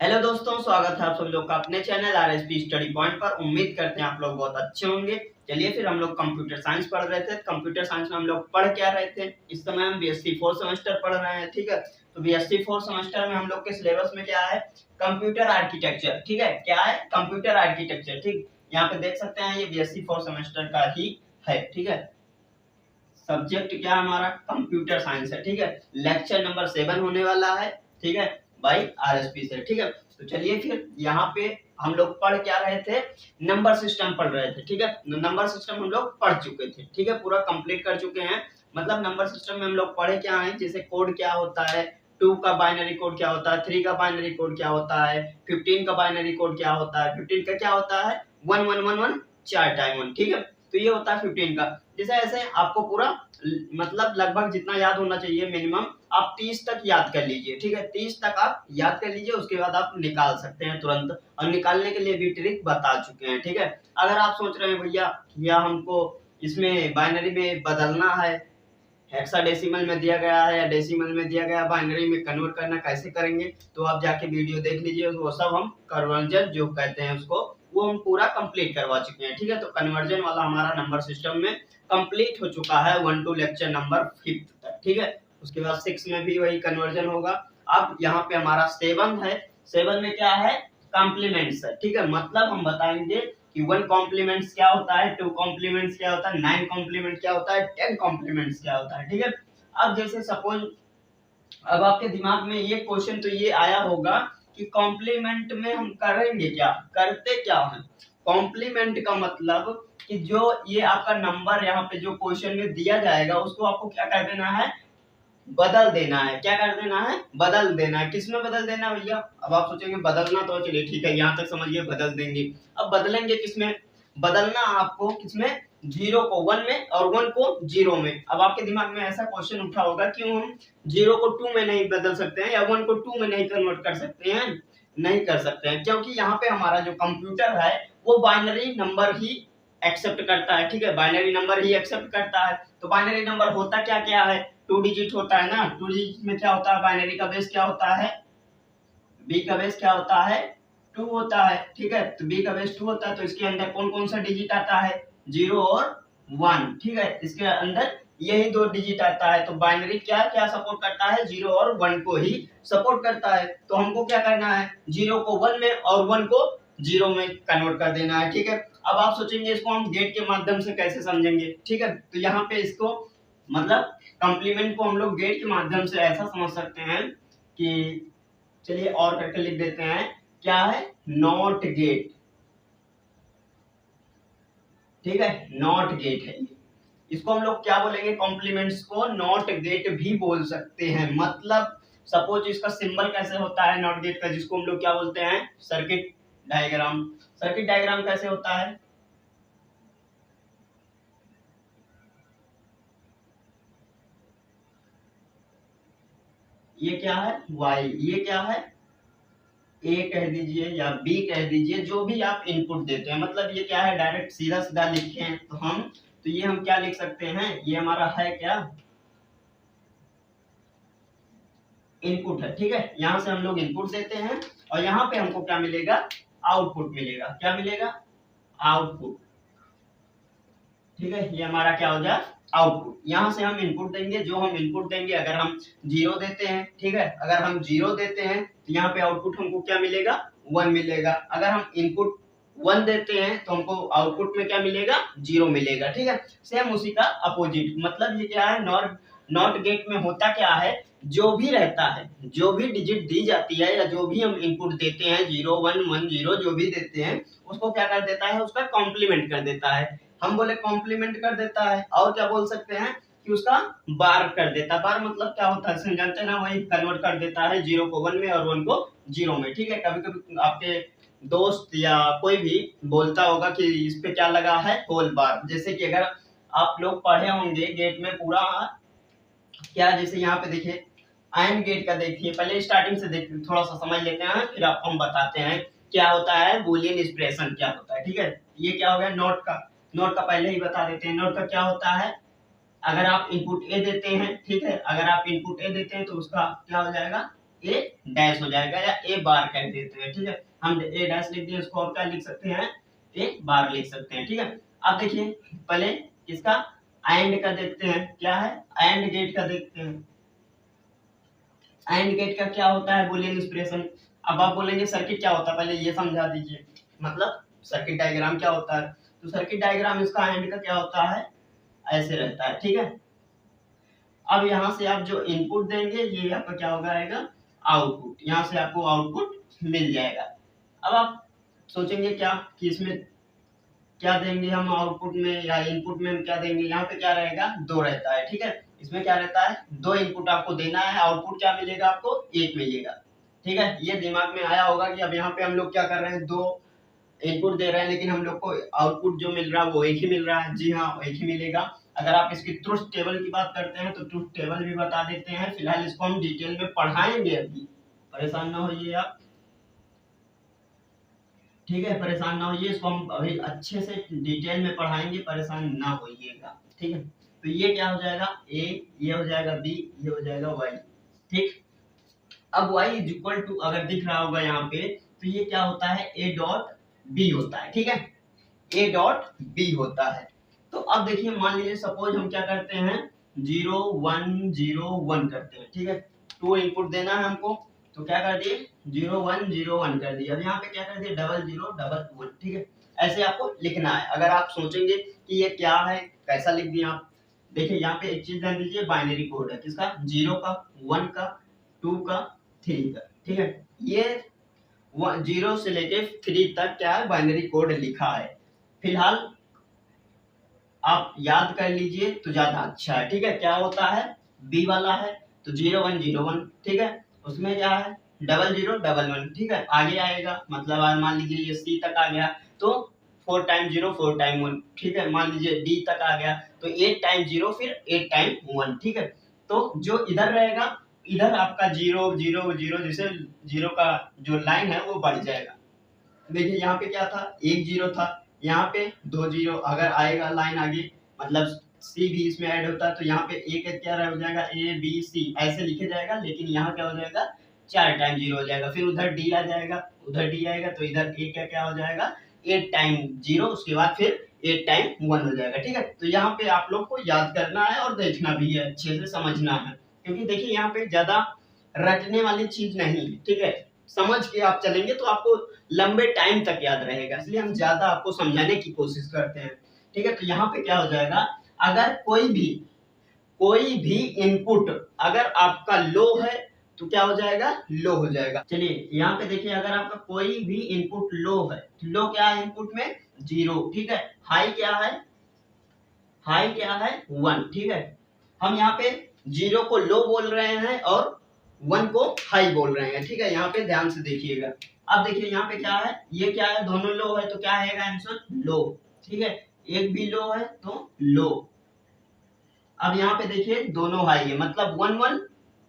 Hello दोस्तों, स्वागत है आप सभी लोग का अपने चैनल आरएसपी स्टडी पॉइंट पर। उम्मीद करते हैं आप लोग बहुत अच्छे होंगे। चलिए फिर हम लोग कंप्यूटर साइंस पढ़ रहे थे। कंप्यूटर साइंस में हम लोग पढ़ क्या रहे थे, इस समय हम बीएससी 4 सेमेस्टर पढ़ रहे हैं। ठीक है, तो बीएससी 4 सेमेस्टर में हम लोग के सिलेबस में क्या है, कंप्यूटर आर्किटेक्चर। ठीक है, क्या है, कंप्यूटर आर्किटेक्चर। ठीक, यहाँ पे देख सकते हैं ये बीएससी 4 सेमेस्टर का ही है। ठीक है, सब्जेक्ट क्या हमारा कंप्यूटर साइंस है। ठीक है, लेक्चर नंबर 7 होने वाला है। ठीक है, बाई आरएसपी से। ठीक है, तो चलिए फिर यहाँ पे हम लोग पढ़ क्या रहे थे, नंबर सिस्टम पढ़ रहे थे। ठीक है, नंबर सिस्टम हम लोग पढ़ चुके थे। ठीक है, पूरा कंप्लीट कर चुके हैं। मतलब नंबर सिस्टम में हम लोग पढ़े क्या है, जैसे कोड क्या होता है, 2 का बाइनरी कोड क्या होता है, 3 का बाइनरी कोड क्या होता है, 15 का बाइनरी कोड क्या होता है, 15 का क्या होता है 1111 4 टाइम 1। ठीक है, तो ये होता है 15 का। जैसे ऐसे आपको पूरा मतलब लगभग जितना याद होना चाहिए मिनिमम आप 30 तक याद कर लीजिए। ठीक है, 30 तक आप याद कर लीजिए, उसके बाद आप निकाल सकते हैं तुरंत, और निकालने के लिए भी ट्रिक बता चुके हैं। ठीक है, अगर आप सोच रहे हैं भैया या हमको इसमें बाइनरी में बदलना है, हेक्साडेसिमल में दिया गया है या डेसिमल में दिया गया, बाइनरी में कन्वर्ट करना कैसे करेंगे, तो आप जाके वीडियो देख लीजिए। वो सब हम कन्वर्जन जो कहते हैं उसको, वो हम पूरा कंप्लीट करवा चुके हैं। ठीक है, तो कन्वर्जन वाला हमारा नंबर सिस्टम में कंप्लीट हो चुका है 1 to लेक्चर नंबर 5 तक। ठीक है, उसके बाद 6 में भी वही कन्वर्जन होगा। अब यहाँ पे हमारा 7 है। 7 में क्या है, कॉम्प्लीमेंट्स है। ठीक है, मतलब हम बताएंगे कि 1 कॉम्प्लीमेंट्स क्या होता है, 2 कॉम्प्लीमेंट्स क्या होता है, 9 कॉम्प्लीमेंट क्या होता है, 10 कॉम्प्लीमेंट्स क्या होता है। ठीक है, अब जैसे सपोज अब आपके दिमाग में ये क्वेश्चन तो ये आया होगा कि कॉम्प्लीमेंट में हम करेंगे क्या, करते क्या है। कॉम्प्लीमेंट का मतलब कि जो ये आपका नंबर यहाँ पे जो क्वेश्चन में दिया जाएगा उसको आपको क्या कर देना है, बदल देना है। क्या कर देना है, बदल देना है। किसमें बदल देना है भैया, अब आप सोचेंगे बदलना, तो चलिए ठीक है यहाँ तक समझिए, बदल देंगे। अब बदलेंगे किसमें, बदलना आपको किसमें, 0 को 1 में और 1 को 0 में। अब आपके दिमाग में ऐसा क्वेश्चन उठा होगा क्यों हम 0 को 2 में नहीं बदल सकते हैं या 1 को 2 में नहीं कन्वर्ट कर सकते हैं। नहीं कर सकते हैं क्योंकि यहाँ पे हमारा जो कंप्यूटर है वो बाइनरी नंबर ही एक्सेप्ट करता है। ठीक है, बाइनरी नंबर ही एक्सेप्ट करता है। तो बाइनरी नंबर होता क्या क्या है, 2 डिजिट होता है ना। 2 डिजिट में क्या होता है, बाइनरी का बेस क्या होता है, बी का बेस क्या होता है, 2 होता है। ठीक है, तो बी का बेस 2 होता है, तो इसके अंदर कौन कौन सा डिजिट आता है, 0 और 1। ठीक है, इसके अंदर यही 2 डिजिट आता है। तो बाइनरी क्या क्या सपोर्ट करता है, 0 और 1 को ही सपोर्ट करता है। तो हमको क्या करना है, 0 को 1 में और 1 को 0 में कन्वर्ट कर देना है। ठीक है, अब आप सोचेंगे इसको हम गेट के माध्यम से कैसे समझेंगे। ठीक है, तो यहाँ पे इसको मतलब कॉम्प्लीमेंट को हम लोग गेट के माध्यम से ऐसा समझ सकते हैं कि, चलिए और करके लिख देते हैं, क्या है, नॉट गेट। ठीक है, नॉट गेट है ये। इसको हम लोग क्या बोलेंगे, कॉम्प्लीमेंट्स को नॉट गेट भी बोल सकते हैं। मतलब सपोज इसका सिंबल कैसे होता है नॉट गेट का, जिसको हम लोग क्या बोलते हैं, सर्किट डायग्राम। सर्किट डायग्राम कैसे होता है, ये क्या है वाई, ये क्या है ए कह दीजिए या बी कह दीजिए, जो भी आप इनपुट देते हैं। मतलब ये क्या है, डायरेक्ट सीधा सीधा लिखे हैं तो हम, तो ये हम क्या लिख सकते हैं, ये हमारा है क्या, इनपुट है। ठीक है, यहाँ से हम लोग इनपुट देते हैं और यहाँ पे हमको क्या मिलेगा, आउटपुट मिलेगा। क्या मिलेगा, आउटपुट। ठीक है, ये हमारा क्या हो जाए, आउटपुट। यहाँ से हम इनपुट देंगे, जो हम इनपुट देंगे, अगर हम 0 देते हैं, ठीक है, अगर हम 0 देते हैं तो यहाँ पे आउटपुट हमको क्या मिलेगा, 1 मिलेगा। अगर हम इनपुट 1 देते हैं तो हमको आउटपुट में क्या मिलेगा, 0 मिलेगा। ठीक है, सेम उसी का अपोजिट। मतलब ये क्या है, नॉट गेट में होता क्या है, जो भी रहता है, जो भी डिजिट दी जाती है या जो भी हम इनपुट देते हैं, 0 1 1 0 जो भी देते हैं, उसको क्या कर देता है, उसका कॉम्प्लीमेंट कर देता है। हम बोले कॉम्प्लीमेंट कर देता है, और क्या बोल सकते हैं कि उसका बार कर देता है। बार मतलब क्या होता है, जानते हैं ना, वही कन्वर्ट कर देता है 0 को 1 में और 1 को 0 में। ठीक है, कभी कभी आपके दोस्त या कोई भी बोलता होगा कि इस पे क्या लगा है, होल बार। जैसे कि अगर आप लोग पढ़े होंगे गेट में पूरा क्या, जैसे यहाँ पे देखिए आयन गेट का देखिए, पहले स्टार्टिंग से देखिए, थोड़ा सा समझ लेते हैं फिर आपको हम बताते हैं क्या होता है बूलियन एक्सप्रेशन क्या होता है। ठीक है, ये क्या हो गया, नोट का, नोट का पहले ही बता देते हैं। नोट का क्या होता है, अगर आप इनपुट ए देते हैं, ठीक है, अगर आप इनपुट ए देते हैं तो उसका क्या हो जाएगा, ए डैश हो जाएगा या ए बार कह देते हैं, ठीक है। हम ए डैश लिख दिए, इसको और क्या लिख सकते हैं, ए बार लिख सकते हैं, ठीक है। अब देखिए पहले इसका एंड का देखते हैं, क्या है एंड गेट का देखते हैं। एंड गेट का क्या होता है बुलियन एक्सप्रेशन। अब आप बोलेंगे सर्किट क्या होता है, पहले ये समझा दीजिए, मतलब सर्किट डायग्राम क्या होता है। तो सर्किट डायग्राम इसका एंड का क्या होता है, ऐसे रहता है, ठीक है। अब यहाँ से आप जो इनपुट देंगे ये आपका क्या होगा आएगा आउटपुट, यहाँ से आपको आउटपुट मिल जाएगा। अब आप सोचेंगे क्या कि इसमें क्या देंगे हम आउटपुट में या इनपुट में हम क्या देंगे, यहाँ पे क्या रहेगा दो रहता है, ठीक है। इसमें क्या रहता है दो इनपुट आपको देना है, आउटपुट क्या मिलेगा आपको एक मिलेगा, ठीक है। ये दिमाग में आया होगा कि अब यहाँ पे हम लोग क्या कर रहे हैं, दो इनपुट दे रहे हैं लेकिन हम लोग को आउटपुट जो मिल रहा है वो एक ही मिल रहा है। जी हाँ एक ही मिलेगा। अगर आप इसकी ट्रुथ टेबल की बात करते हैं तो ट्रुथ टेबल भी बता देते हैं, फिलहाल इसको हम डिटेल में पढ़ाएंगे, अभी परेशान ना होइए आप, ठीक है। परेशान ना होइए, इसको हम अभी अच्छे से डिटेल में पढ़ाएंगे, परेशान ना होइएगा, ठीक है। तो ये क्या हो जाएगा ए, ये हो जाएगा बी, ये हो जाएगा वाई, ठीक। अब y इज इक्वल टू अगर दिख रहा होगा यहाँ पे तो ये क्या होता है a डॉट बी होता है, ठीक है। a डॉट बी होता है। तो अब देखिए मान लीजिए सपोज हम क्या करते हैं 0 1 0 1 करते हैं, ठीक है। टू इनपुट देना है हमको, तो क्या कर दिए 0 1 0 1 कर दिए। अब यहाँ पे क्या कर दिए 0 0 1 1, ठीक है। ऐसे आपको लिखना है। अगर आप सोचेंगे कि ये क्या है कैसा लिख दिया आप, देखिए यहाँ पे एक चीज ध्यान दीजिए, बाइनरी कोड है किसका 0 का 1 का 2 का 3 का, ठीक है। ये 0 से लेके 3 तक क्या है बाइनरी कोड लिखा है। फिलहाल आप याद कर लीजिए तो ज्यादा अच्छा है, ठीक है। क्या होता है बी वाला है तो 0 1 0 1, ठीक है। उसमें क्या है 0 0 1 1, ठीक है। आगे आएगा मतलब मान लीजिए ये सी तक आ गया तो 4 टाइम 0 4 टाइम 1, ठीक है। मान लीजिए डी तक आ गया तो 8 टाइम 0 फिर 8 टाइम 1, ठीक है। तो जो इधर रहेगा इधर आपका 0 0 0 जैसे 0 का जो लाइन है वो बढ़ जाएगा। देखिए यहाँ पे क्या था एक 0 था, यहाँ पे 2 0 अगर आएगा लाइन आगे मतलब सी भी इसमें ऐड होता है तो यहाँ पे एक क्या हो जाएगा ए बी सी ऐसे लिखे जाएगा, लेकिन यहाँ क्या हो जाएगा 4 टाइम 0 हो जाएगा। फिर उधर डी आ जाएगा, उधर डी आएगा तो इधर ए क्या हो जाएगा 8 टाइम 0, उसके बाद फिर 8 टाइम 1 हो जाएगा, ठीक है। तो यहाँ पे आप लोग को याद करना है और देखना भी है, अच्छे से समझना है, क्योंकि देखिए यहाँ पे ज्यादा रटने वाली चीज नहीं, ठीक है। समझ के आप चलेंगे तो आपको लंबे टाइम तक याद रहेगा, इसलिए हम ज्यादा आपको समझाने की कोशिश करते हैं, ठीक है। तो यहाँ पे क्या हो जाएगा अगर कोई भी इनपुट अगर आपका लो है तो क्या हो जाएगा लो हो जाएगा। चलिए यहाँ पे देखिए अगर आपका कोई भी इनपुट लो है तो लो क्या है इनपुट में 0, ठीक है। हाई क्या है 1, ठीक है। हम यहाँ पे 0 को लो बोल रहे हैं और 1 को हाई बोल रहे हैं, ठीक है। यहाँ पे ध्यान से देखिएगा। अब देखिए यहाँ पे क्या है ये क्या है दोनों लो है तो क्या आएगा आंसर लो, ठीक है। एक भी लो है तो लो। अब यहाँ पे देखिए दोनों हाई है मतलब 1 1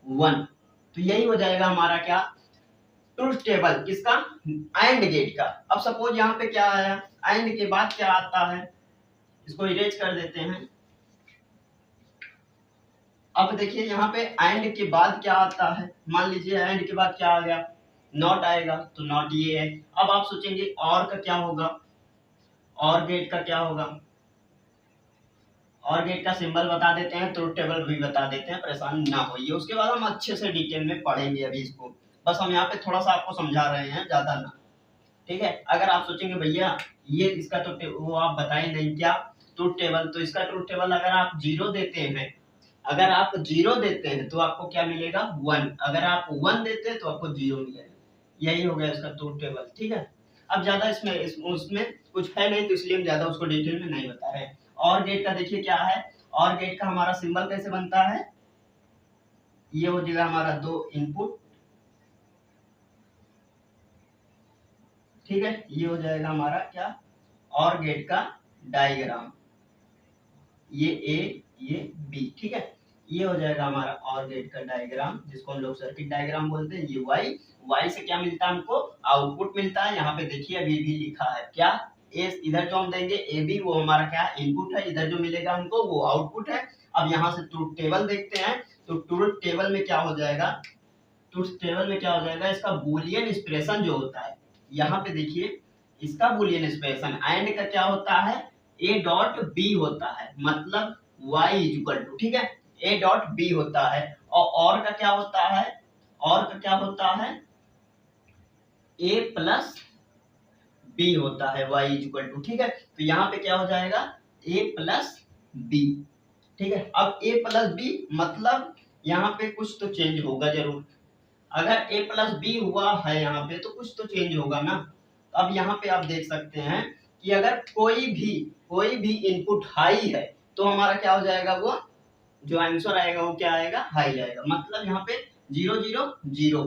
1, तो यही हो जाएगा हमारा क्या ट्रुथ टेबल किसका एंड गेट का। अब सपोज यहाँ पे क्या आया एंड के बाद क्या आता है, इसको इरेज कर देते हैं। अब देखिए यहाँ पे एंड के बाद क्या आता है, मान लीजिए एंड के बाद क्या आ गया नॉट आएगा तो नॉट ये है। अब आप सोचेंगे और का क्या होगा, और गेट का क्या होगा, और गेट का सिंबल बता देते हैं, ट्रुथ टेबल भी बता देते हैं, परेशान ना होइए। उसके बाद हम अच्छे से डिटेल में पढ़ेंगे, अभी इसको बस हम यहाँ पे थोड़ा सा आपको समझा रहे हैं, ज्यादा ना, ठीक है। अगर आप सोचेंगे भैया ये इसका तो वो आप बताए नहीं क्या ट्रुथ टेबल, तो इसका ट्रुथ टेबल अगर आप 0 देते हैं, अगर आप 0 देते हैं तो आपको क्या मिलेगा 1, अगर आप 1 देते हैं तो आपको 0 मिलेगा। यही हो गया इसका ट्रुथ टेबल, ठीक है। अब ज्यादा उसमें कुछ है नहीं तो इसलिए हम ज्यादा उसको डिटेल में नहीं बता रहे। और गेट का देखिए क्या है, और गेट का हमारा सिंबल कैसे बनता है, ये हो जाएगा हमारा 2 इनपुट, ठीक है। ये हो जाएगा हमारा क्या और गेट का डायग्राम, ये ए ये बी, ठीक है। ये हो जाएगा हमारा और गेट का डायग्राम जिसको हम लोग सर्किट डायग्राम बोलते हैं। ये वाई से क्या मिलता है हमको आउटपुट मिलता है। यहाँ पे देखिए अभी भी लिखा है क्या ए, इधर जो हम देंगे ए बी वो हमारा क्या इनपुट है, इधर जो मिलेगा हमको वो आउटपुट है। अब यहाँ से ट्रुथ टेबल देखते हैं तो ट्रुथ टेबल में क्या हो जाएगा, ट्रुथ टेबल में क्या हो जाएगा, इसका बूलियन एक्सप्रेशन जो होता है, यहाँ पे देखिए इसका बूलियन एक्सप्रेशन एंड का क्या होता है, ए डॉट बी होता है, मतलब y इक्वल टू, ठीक है, ए डॉट बी होता है। और का क्या होता है, और का क्या होता है, ए प्लस बी होता है, y इक्वल टू, ठीक है। तो यहाँ पे क्या हो जाएगा, a प्लस बी, ठीक है। अब a प्लस बी मतलब यहाँ पे कुछ तो चेंज होगा जरूर, अगर a प्लस बी हुआ है यहाँ पे तो कुछ तो चेंज होगा ना। अब यहाँ पे आप देख सकते हैं कि अगर कोई भी इनपुट हाई है तो हमारा क्या हो जाएगा, वो जो आंसर आएगा वो क्या आएगा, हाई आएगा। मतलब यहाँ पे 0 0 0,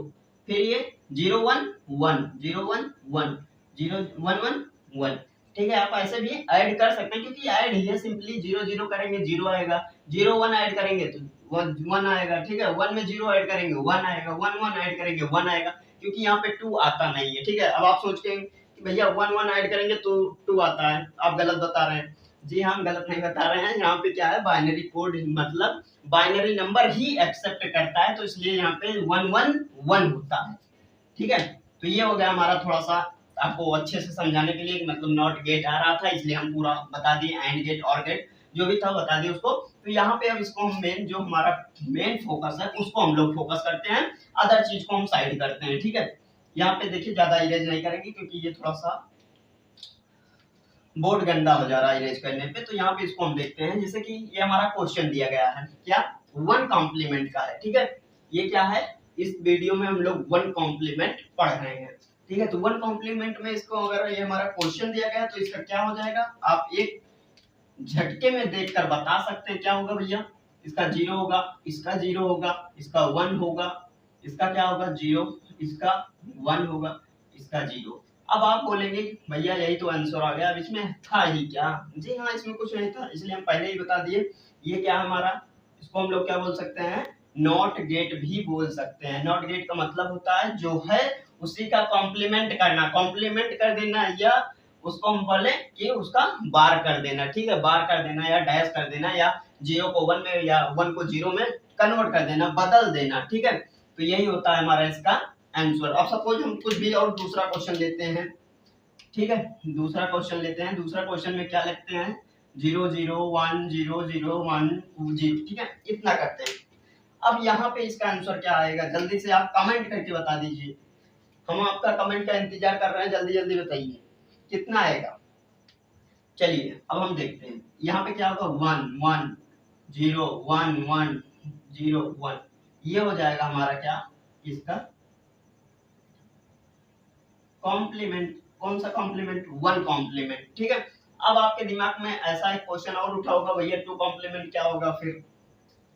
फिर ये 0 1 1 0 1 1 0 1 1 1, ठीक है। आप ऐसे भी ऐड कर सकते हैं क्योंकि ऐड ही है, सिंपली 0 0 करेंगे 0 आएगा, 0 1 ऐड करेंगे तो 1 आएगा, ठीक है। 1 में 0 ऐड करेंगे 1 आएगा, 1 1 ऐड करेंगे 1 आएगा, क्योंकि यहाँ पे 2 आता नहीं है, ठीक है। अब आप सोचते हैं कि भैया 1 1 ऐड करेंगे तो 2 आता है, आप गलत बता रहे हैं। जी हाँ, हम गलत नहीं बता रहे हैं, यहाँ पे क्या है, बाइनरी कोड मतलब बाइनरी नंबर ही एक्सेप्ट करता है, तो इसलिए यहाँ पे 1 1 1 होता है, ठीक है। तो ये हो गया हमारा थोड़ा सा आपको अच्छे से समझाने के लिए, मतलब नॉट गेट आ रहा था इसलिए हम पूरा बता दिए, एंड गेट और गेट जो भी था बता दिए उसको। तो यहाँ पे अब इसको हम मेन, जो हमारा मेन फोकस है उसको हम लोग फोकस करते हैं, अदर चीज को हम साइड करते हैं, ठीक है। यहाँ पे देखिए ज्यादा इरेज नहीं करेंगे क्योंकि ये थोड़ा सा बोर्ड गंदा हो जा रहा है इरेज करने पे। तो यहाँ पे इसको हम देखते हैं, जैसे कि ये हमारा क्वेश्चन दिया गया है, क्या 1 कॉम्प्लीमेंट का है, ठीक है। ये क्या है, इस वीडियो में हम लोग 1 कॉम्प्लीमेंट पढ़ रहे हैं, ठीक है। तो 1 कॉम्प्लीमेंट में इसको अगर ये हमारा क्वेश्चन दिया गया तो इसका क्या हो जाएगा, आप एक झटके में देखकर बता सकते हैं क्या होगा भैया, इसका 0 होगा, इसका 0 होगा, इसका 1 होगा, इसका क्या होगा 0, इसका 1 होगा, इसका 0। अब आप बोलेंगे भैया यही तो आंसर आ गया, अब इसमें था ही क्या। जी हाँ, इसमें कुछ नहीं था, इसलिए हम पहले ही बता दिए। ये क्या हमारा, इसको हम लोग क्या बोल सकते हैं, नॉट गेट भी बोल सकते हैं। नॉट गेट का मतलब होता है जो है उसी का कॉम्प्लीमेंट करना, कॉम्प्लीमेंट कर देना, या उसको हम बोले कि उसका बार कर देना, ठीक है, बार कर देना या डैश कर देना, या 0 को 1 में या 1 को 0 में कन्वर्ट कर देना, बदल देना, ठीक है। तो यही होता है हमारा इसका आंसर। अब सपोज हम कुछ भी और दूसरा क्वेश्चन लेते हैं, ठीक है, दूसरा क्वेश्चन लेते हैं। दूसरा क्वेश्चन में क्या लिखते हैं, 0 0 1 0 0 1 0, ठीक है, इतना करते हैं। अब यहाँ पे इसका आंसर क्या आएगा, जल्दी से आप कमेंट करके बता दीजिए, हम आपका कमेंट का इंतजार कर रहे हैं, जल्दी जल्दी बताइए कितना आएगा। चलिए अब हम देखते हैं, यहाँ पे क्या होगा 1 1 0 1 1 0 1, ये हो जाएगा हमारा क्या, इसका कॉम्प्लीमेंट। कौन सा कॉम्प्लीमेंट, 1 कॉम्प्लीमेंट, ठीक है। अब आपके दिमाग में ऐसा एक क्वेश्चन और उठा होगा, भैया 2 कॉम्प्लीमेंट क्या होगा, फिर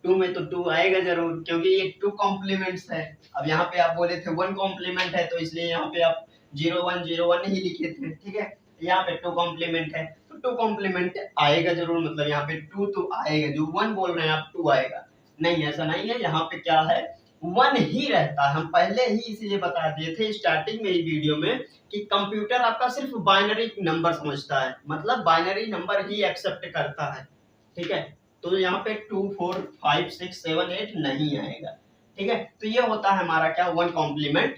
2 में तो 2 आएगा जरूर क्योंकि ये 2 कॉम्प्लीमेंट्स है। अब यहाँ पे आप बोले थे 1 कॉम्प्लीमेंट है तो इसलिए यहाँ पे आप 0 1 0 1 नहीं लिखे थे, ठीक है। यहाँ पे 2 कॉम्प्लीमेंट है तो 2 कॉम्प्लीमेंट आएगा जरूर, मतलब यहाँ पे 2 तो आएगा, जो 1 बोल रहे हैं आप 2 आएगा, नहीं ऐसा नहीं है। यहाँ पे क्या है, 1 ही रहता है, हम पहले ही इसीलिए बता दिए थे स्टार्टिंग में ही वीडियो में कि कंप्यूटर आपका सिर्फ बाइनरी नंबर समझता है, मतलब बाइनरी नंबर ही एक्सेप्ट करता है, ठीक है। तो यहाँ पे 2 4 5 6 7 8 नहीं आएगा, ठीक है। तो ये होता है हमारा क्या, 1 कॉम्प्लीमेंट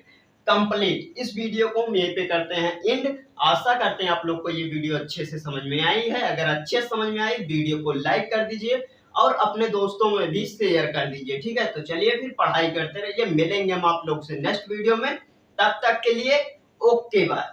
कंप्लीट। इस वीडियो को हम यहीं पे करते हैं एंड। आशा करते हैं आप लोग को ये वीडियो अच्छे से समझ में आई है। अगर अच्छे से समझ में आई, वीडियो को लाइक कर दीजिए और अपने दोस्तों में भी शेयर कर दीजिए, ठीक है। तो चलिए फिर पढ़ाई करते रहिए, मिलेंगे हम आप लोग से नेक्स्ट वीडियो में, तब तक के लिए ओके बाय।